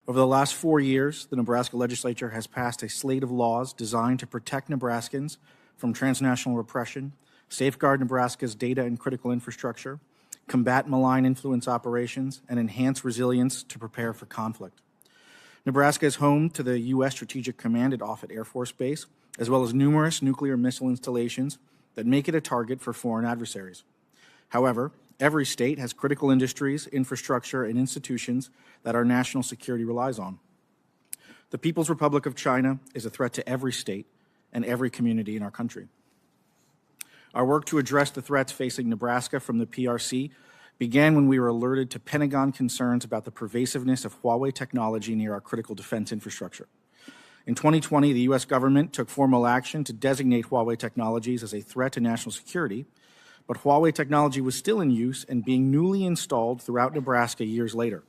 Over the last 4 years, the Nebraska legislature has passed a slate of laws designed to protect Nebraskans from transnational repression, safeguard Nebraska's data and critical infrastructure, combat malign influence operations, and enhance resilience to prepare for conflict. Nebraska is home to the U.S. Strategic Command at Offutt Air Force Base, as well as numerous nuclear missile installations that make it a target for foreign adversaries. However, every state has critical industries, infrastructure, and institutions that our national security relies on. The People's Republic of China is a threat to every state and every community in our country. Our work to address the threats facing Nebraska from the PRC began when we were alerted to Pentagon concerns about the pervasiveness of Huawei technology near our critical defense infrastructure. In 2020, the U.S. government took formal action to designate Huawei technologies as a threat to national security, but Huawei technology was still in use and being newly installed throughout Nebraska years later.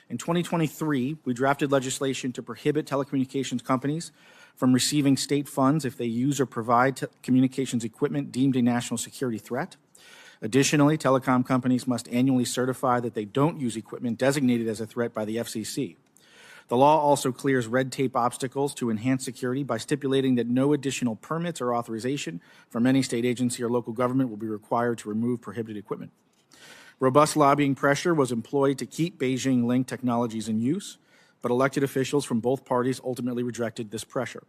In 2023, we drafted legislation to prohibit telecommunications companies from receiving state funds if they use or provide communications equipment deemed a national security threat. Additionally, telecom companies must annually certify that they don't use equipment designated as a threat by the FCC. The law also clears red tape obstacles to enhance security by stipulating that no additional permits or authorization from any state agency or local government will be required to remove prohibited equipment. Robust lobbying pressure was employed to keep Beijing-linked technologies in use, but elected officials from both parties ultimately rejected this pressure.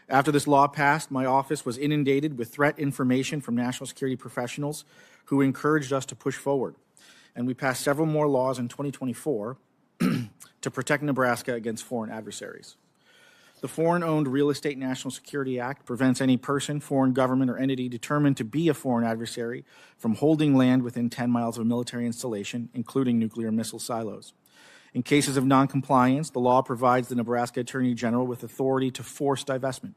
After this law passed, my office was inundated with threat information from national security professionals who encouraged us to push forward. And we passed several more laws in 2024 to protect Nebraska against foreign adversaries. The Foreign-Owned Real Estate National Security Act prevents any person, foreign government, or entity determined to be a foreign adversary from holding land within 10 miles of a military installation, including nuclear missile silos. In cases of noncompliance, the law provides the Nebraska Attorney General with authority to force divestment.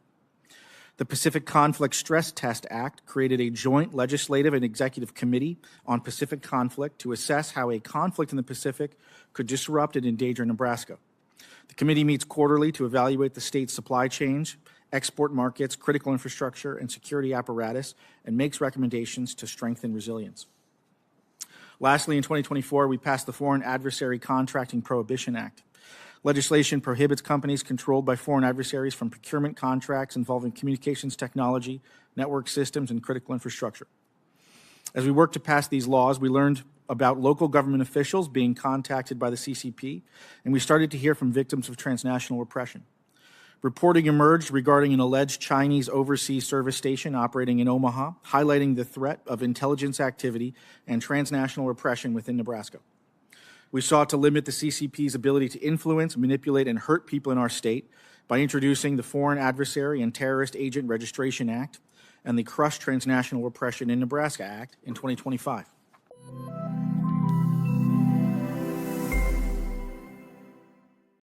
The Pacific Conflict Stress Test Act created a joint legislative and executive committee on Pacific conflict to assess how a conflict in the Pacific could disrupt and endanger Nebraska. The committee meets quarterly to evaluate the state's supply chains, export markets, critical infrastructure, and security apparatus, and makes recommendations to strengthen resilience. Lastly, in 2024, we passed the Foreign Adversary Contracting Prohibition Act. Legislation prohibits companies controlled by foreign adversaries from procurement contracts involving communications technology, network systems, and critical infrastructure. As we worked to pass these laws, we learned about local government officials being contacted by the CCP, and we started to hear from victims of transnational repression. Reporting emerged regarding an alleged Chinese overseas service station operating in Omaha, highlighting the threat of intelligence activity and transnational repression within Nebraska. We sought to limit the CCP's ability to influence, manipulate, and hurt people in our state by introducing the Foreign Adversary and Terrorist Agent Registration Act and the Crush Transnational Repression in Nebraska Act in 2025.